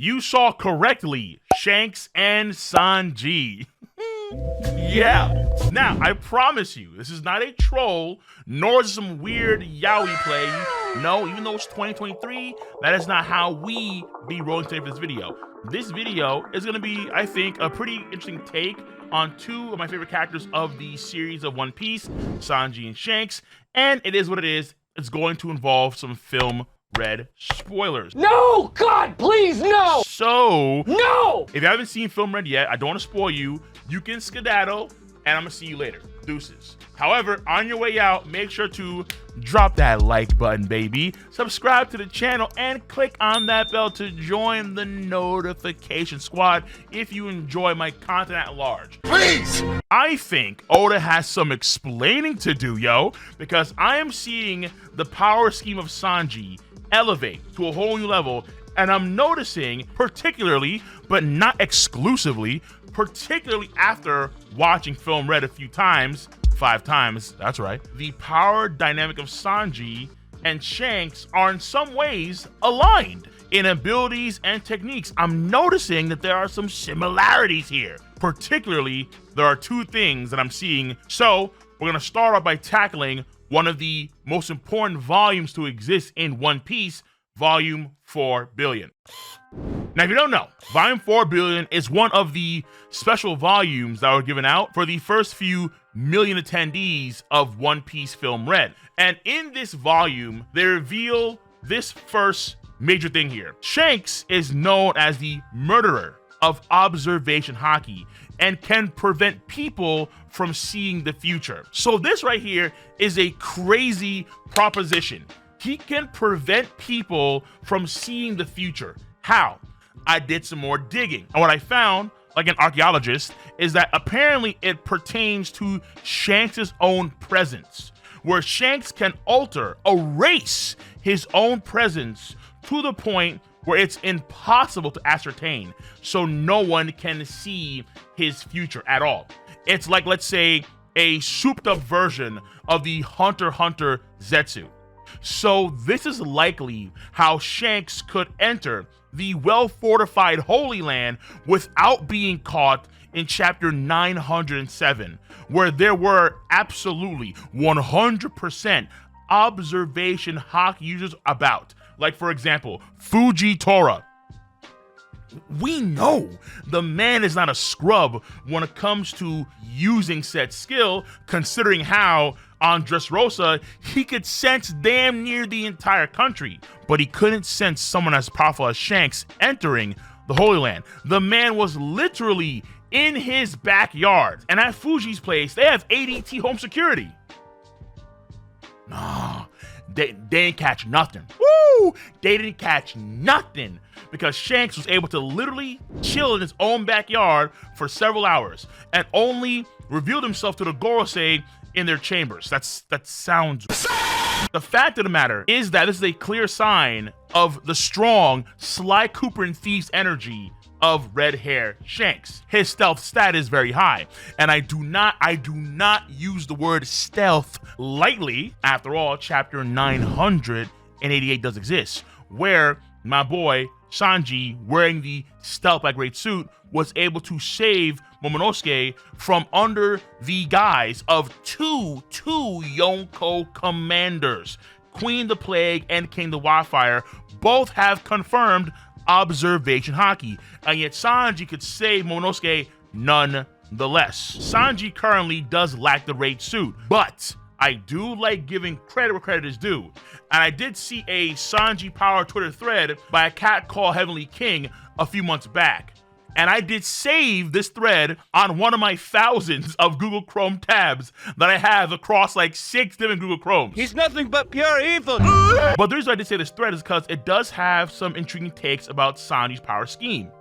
You saw correctly, Shanks and Sanji. Yeah. Now, I promise you, this is not a troll, nor is it some weird yaoi play. No, even though it's 2023, that is not how we be rolling today for this video. This video is going to be, I think, a pretty interesting take on two of my favorite characters of the series of One Piece, Sanji and Shanks, and it is what it is. It's going to involve some film red spoilers. No! God, please, no! So, no! If you haven't seen Film Red yet, I don't want to spoil you. You can skedaddle, and I'm going to see you later. Deuces. However, on your way out, make sure to drop that like button, baby. Subscribe to the channel, and click on that bell to join the notification squad if you enjoy my content at large. Please! I think Oda has some explaining to do, yo, because I am seeing the power scheme of Sanji elevate to a whole new level, and I'm noticing, particularly, but not exclusively, particularly after watching Film Red a few times, 5 times, that's right, the power dynamic of Sanji and Shanks are in some ways aligned in abilities and techniques. I'm noticing that there are some similarities here. Particularly, there are 2 things that I'm seeing. So we're gonna start off by tackling one of the most important volumes to exist in One Piece, Volume 4 Billion. Now, if you don't know, Volume 4 Billion is one of the special volumes that were given out for the first few million attendees of One Piece Film Red. And in this volume, they reveal this first major thing here. Shanks is known as the murderer of observation haki and can prevent people from seeing the future. So this right here is a crazy proposition. He can prevent people from seeing the future. How? I did some more digging, and what I found, like an archaeologist, is that apparently it pertains to Shanks' own presence, where Shanks can alter, erase his own presence to the point where it's impossible to ascertain, so no one can see his future at all. It's like, let's say, a souped up version of the Hunter x Hunter Zetsu. So this is likely how Shanks could enter the well-fortified Holy Land without being caught in chapter 907, where there were absolutely 100% observation haki users about. Like, for example, Fujitora. We know the man is not a scrub when it comes to using said skill, considering how on Dressrosa he could sense damn near the entire country, but he couldn't sense someone as powerful as Shanks entering the Holy Land. The man was literally in his backyard, and at Fuji's place they have ADT home security. Nah, they didn't catch nothing. Woo! They didn't catch nothing because Shanks was able to literally chill in his own backyard for several hours and only revealed himself to the Gorosei in their chambers. That sounds... The fact of the matter is that this is a clear sign of the strong Sly Cooper and Thieves energy of red hair Shanks. His stealth stat is very high, and I do not use the word stealth lightly. After all, chapter 988 does exist, where my boy Sanji, wearing the stealth black great suit, was able to save Momonosuke from under the guise of two Yonko commanders. Queen the Plague and King the Wildfire both have confirmed observation haki, and yet Sanji could save Momonosuke nonetheless. Sanji currently does lack the raid suit, but I do like giving credit where credit is due, and I did see a Sanji Power Twitter thread by a cat called Heavenly King a few months back, and I did save this thread on one of my thousands of Google Chrome tabs that I have across like 6 different Google Chromes. He's nothing but pure evil. But the reason I did say this thread is because it does have some intriguing takes about Sanji's power scheme.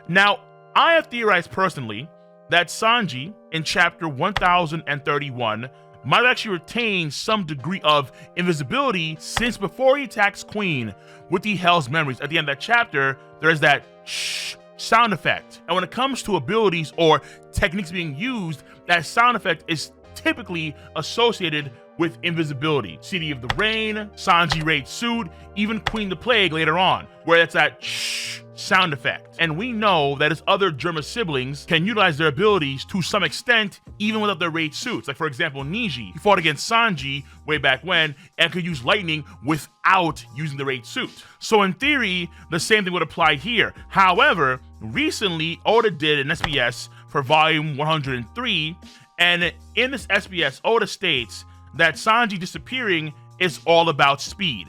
Now, I have theorized personally that Sanji in chapter 1031 might actually retain some degree of invisibility, since before he attacks Queen with the Hell's Memories at the end of that chapter, there's that shh sound effect. And when it comes to abilities or techniques being used, that sound effect is typically associated with invisibility. City of the Rain, Sanji raid suit, even Queen the Plague later on, where it's that shh sound effect. And we know that his other Germa siblings can utilize their abilities to some extent, even without their raid suits. Like for example, Niji, he fought against Sanji way back when and could use lightning without using the raid suit. So in theory, the same thing would apply here. However, recently Oda did an SBS for volume 103, and in this SBS, Oda states that Sanji disappearing is all about speed.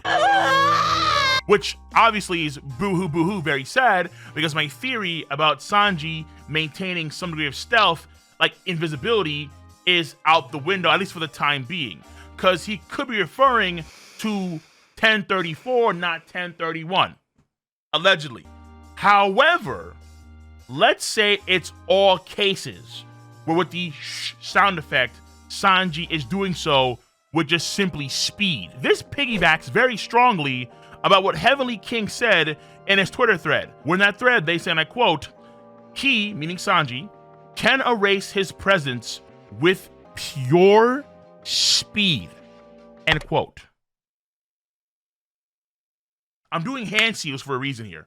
Which obviously is boo-hoo, very sad, because my theory about Sanji maintaining some degree of stealth, like invisibility, is out the window, at least for the time being. Because he could be referring to 1034, not 1031, allegedly. However, let's say it's all cases where with the shh sound effect, Sanji is doing so with just simply speed. This piggybacks very strongly about what Heavenly King said in his Twitter thread. When that thread, they say, and I quote, "He," meaning Sanji, "can erase his presence with pure speed," end quote. I'm doing hand seals for a reason here.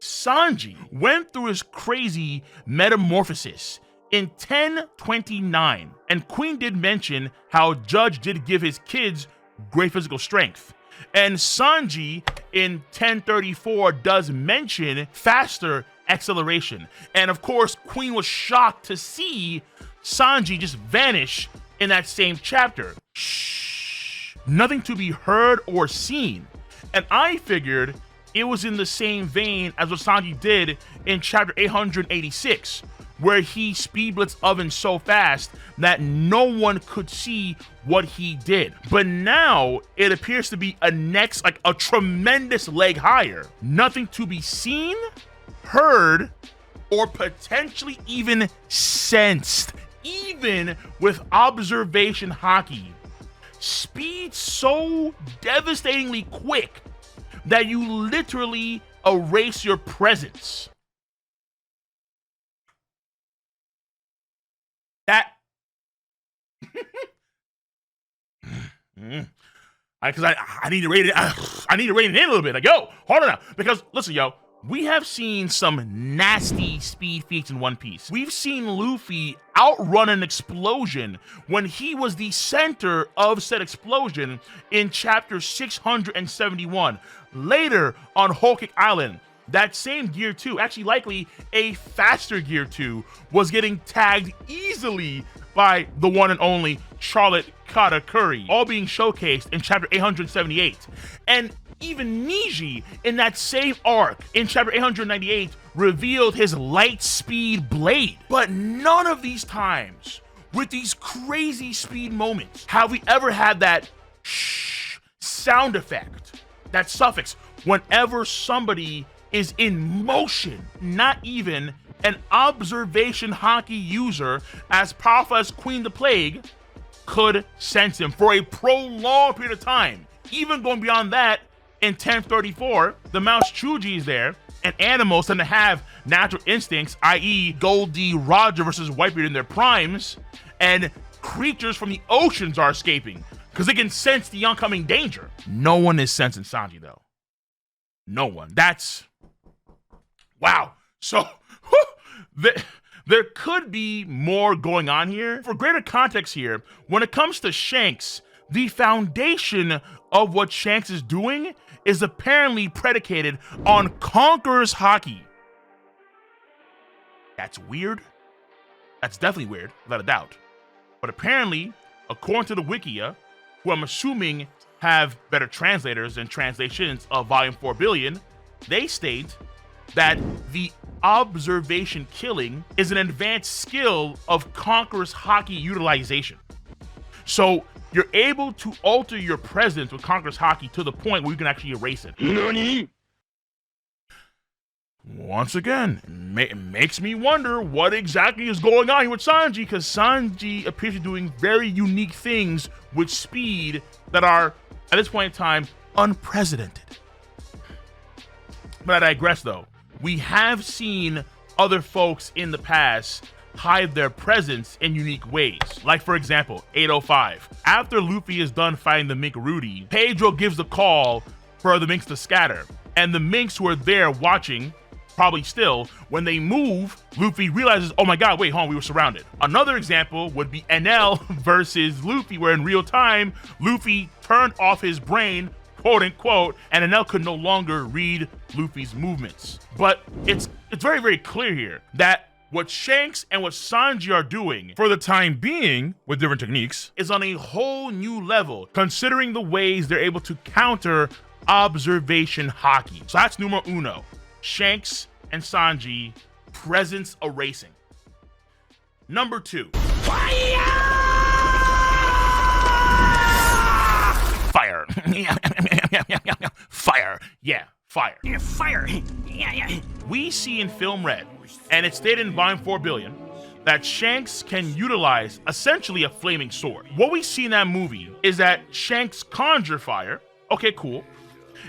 Sanji went through his crazy metamorphosis in 1029, and Queen did mention how Judge did give his kids great physical strength. And Sanji in 1034 does mention faster acceleration. And of course, Queen was shocked to see Sanji just vanish in that same chapter. Shh. Nothing to be heard or seen. And I figured it was in the same vein as what Sanji did in chapter 886, where he speed blitzed Oven so fast that no one could see what he did. But now it appears to be a tremendous leg higher. Nothing to be seen, heard, or potentially even sensed, even with observation haki. Speed so devastatingly quick that you literally erase your presence. That because I need to rate it. I need to rate it in a little bit. Like, yo, hold on now. Because listen, yo, we have seen some nasty speed feats in One Piece. We've seen Luffy outrun an explosion when he was the center of said explosion in chapter 671. Later on Whole Cake Island, that same Gear 2, actually likely a faster Gear 2, was getting tagged easily by the one and only Charlotte Katakuri, all being showcased in chapter 878. And even Niji, in that same arc, in chapter 898, revealed his light speed blade. But none of these times, with these crazy speed moments, have we ever had that shh sound effect, that suffix, whenever somebody is in motion. Not even an observation haki user as powerful as Queen the Plague could sense him for a prolonged period of time. Even going beyond that, in 1034, the mouse Chuji is there, and animals tend to have natural instincts, i.e. Goldie Roger versus Whitebeard in their primes, and creatures from the oceans are escaping because they can sense the oncoming danger. No one is sensing Sanji, though. No one. That's... wow. So, there could be more going on here. For greater context here, when it comes to Shanks, the foundation of what Shanks is doing is apparently predicated on Conqueror's Haki. That's weird. That's definitely weird, without a doubt. But apparently, according to the Wikia, who I'm assuming have better translators and translations of Volume 4 Billion, they state that the observation killing is an advanced skill of Conqueror's Haki utilization. So you're able to alter your presence with Conqueror's Haki to the point where you can actually erase it. NANI? Once again, it makes me wonder what exactly is going on here with Sanji, because Sanji appears to be doing very unique things with speed that are, at this point in time, unprecedented. But I digress, though. We have seen other folks in the past hide their presence in unique ways. Like for example, 805. After Luffy is done fighting the mink Rudy, Pedro gives the call for the minks to scatter. And the minks who are there watching, probably still, when they move, Luffy realizes, oh my god, wait, hold on, we were surrounded. Another example would be NL versus Luffy, where in real time, Luffy turned off his brain, quote unquote, and NL could no longer read Luffy's movements. But it's very, very clear here that what Shanks and what Sanji are doing, for the time being, with different techniques, is on a whole new level, considering the ways they're able to counter observation hockey. So that's numero uno. Shanks and Sanji, presence erasing. Number 2. Fire! Fire. Fire. Yeah, fire. Yeah, fire. Yeah. We see in Film Red, and it's stated in Volume 4 Billion, that Shanks can utilize essentially a flaming sword. What we see in that movie is that Shanks conjure fire. Okay, cool.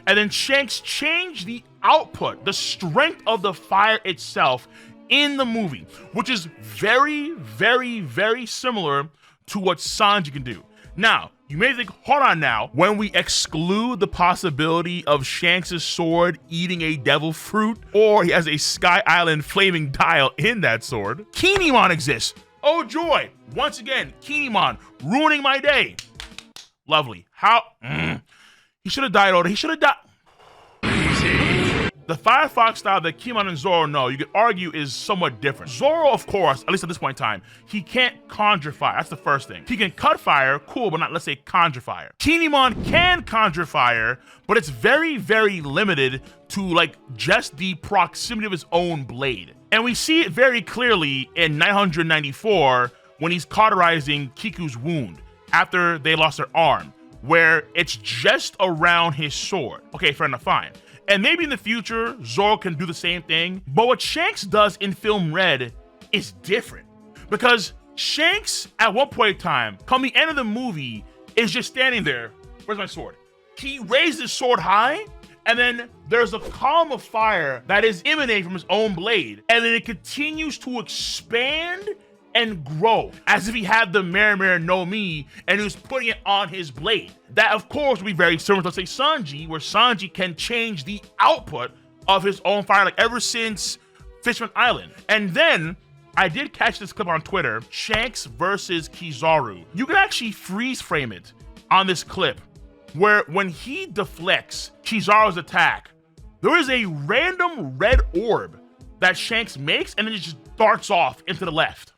And then Shanks changed the output, the strength of the fire itself in the movie, which is very, very, very similar to what Sanji can do. Now, you may think, hold on now, when we exclude the possibility of Shanks' sword eating a devil fruit, or he has a Sky Island flaming dial in that sword, Kinemon exists. Oh joy, once again, Kinemon ruining my day. Lovely. How? He should have died older. He should have died. The Firefox style that Kinemon and Zoro know, you could argue, is somewhat different. Zoro, of course, at least at this point in time, he can't conjure fire. That's the first thing. He can cut fire, cool, but not, let's say, conjure fire. Kinemon can conjure fire, but it's very, very limited to, like, just the proximity of his own blade. And we see it very clearly in 994 when he's cauterizing Kiku's wound after they lost their arm, where it's just around his sword. Okay, fair enough, fine. And maybe in the future, Zoro can do the same thing. But what Shanks does in Film Red is different. Because Shanks, at one point in time, come the end of the movie, is just standing there. Where's my sword? He raised his sword high, and then there's a column of fire that is emanating from his own blade. And then it continues to expand and grow, as if he had the Mirror no Mi and he was putting it on his blade. That, of course, would be very similar to, let's say, Sanji, where Sanji can change the output of his own fire, like ever since Fishman Island. And then, I did catch this clip on Twitter, Shanks versus Kizaru. You can actually freeze frame it on this clip, where when he deflects Kizaru's attack, there is a random red orb that Shanks makes, and then it just darts off into the left.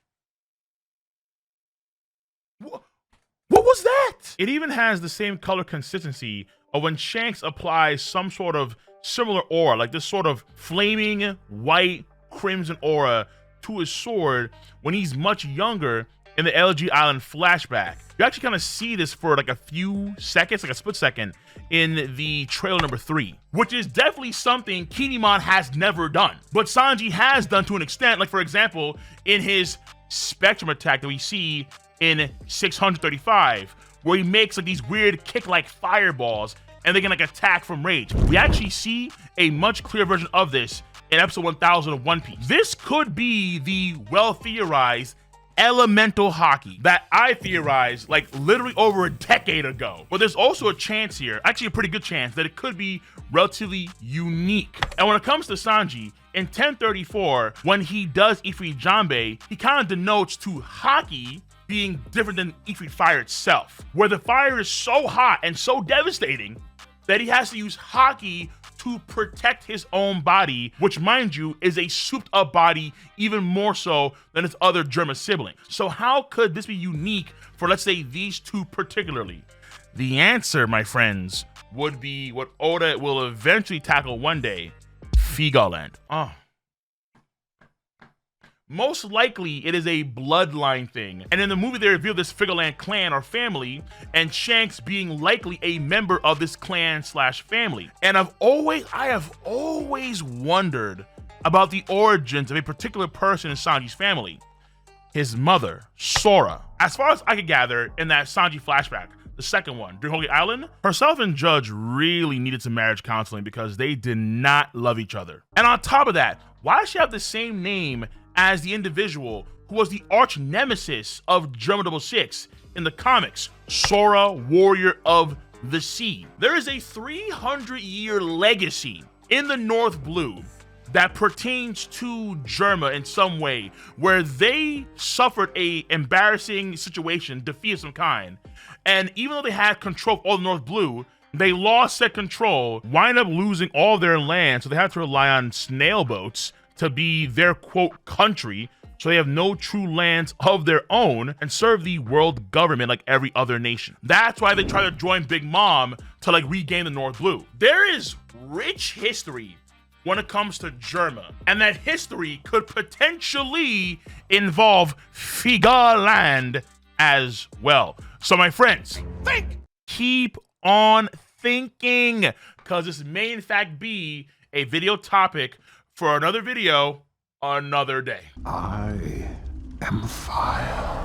What was that? It even has the same color consistency of when Shanks applies some sort of similar aura, like this sort of flaming white crimson aura to his sword when he's much younger in the LG Island flashback. You actually kind of see this for like a few seconds, like a split second, in the trailer number 3, which is definitely something Kinemon has never done, but Sanji has done to an extent. Like, for example, in his Spectrum attack that we see in 635, where he makes like these weird kick-like fireballs and they can like attack from rage. We actually see a much clearer version of this in episode 1000 of One Piece. This could be the well-theorized elemental hockey that I theorized like literally over a decade ago. But there's also a chance here, actually a pretty good chance, that it could be relatively unique. And when it comes to Sanji, in 1034, when he does Ifrit Jambe, he kind of denotes to hockey being different than Ifrit fire itself, where the fire is so hot and so devastating that he has to use hockey to protect his own body, which, mind you, is a souped up body even more so than its other German sibling. So how could this be unique for, let's say, these two particularly? The answer, my friends, would be what Oda will eventually tackle one day: Figaland. Oh. Most likely, it is a bloodline thing. And in the movie, they reveal this Figaland clan or family, and Shanks being likely a member of this clan slash family. And I have always wondered about the origins of a particular person in Sanji's family. His mother, Sora. As far as I could gather in that Sanji flashback, the second one, during Holy Island, herself and Judge really needed some marriage counseling because they did not love each other. And on top of that, why does she have the same name as the individual who was the arch nemesis of Germa 6 in the comics, Sora, Warrior of the Sea. There is a 300-year legacy in the North Blue that pertains to Germa in some way, where they suffered a embarrassing situation, defeat of some kind, and even though they had control of all the North Blue, they lost that control, wind up losing all their land, so they had to rely on snail boats to be their, quote, country, so they have no true lands of their own and serve the world government like every other nation. That's why they try to join Big Mom to like regain the North Blue. There is rich history when it comes to Germa, and that history could potentially involve Figa land as well. So my friends, keep on thinking, because this may in fact be a video topic for another video another day. I am fire.